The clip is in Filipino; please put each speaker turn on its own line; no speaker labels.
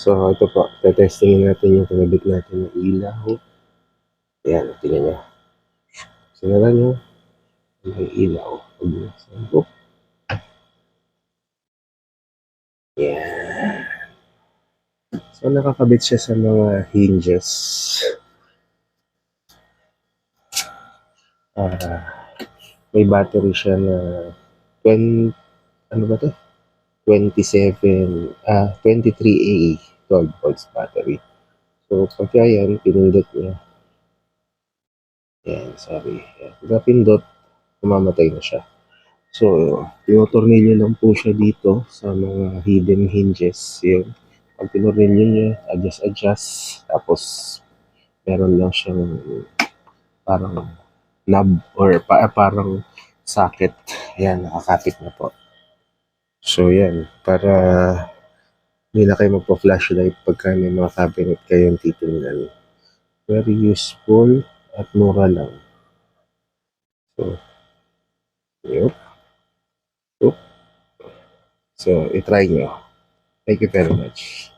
So, ito po, testingin natin yung kinabit natin ng ilaw. Ayan, tingnan nyo. Sinara nyo, may ilaw. Pag-buksan ko. Ayan. So, nakakabit siya sa mga hinges. May battery siya na 20, ano ba to? 23A 12 volts battery. So, pagka yan, pinindot niya. Yan, sorry. Yan. Pagka pindot, kumamatay na siya. So, tinotornilyo lang po siya dito sa mga hidden hinges. Yun. Pag tinornilyo niya, adjust. Tapos, meron lang siyang parang knob or parang socket. Yan, nakakapit na po. So, yan. Para hindi na kayo magpa-flashlight pagka may mga cabinet kayong titingnan. Very useful at mura lang. So, yun. So, itry nyo. Thank you very much.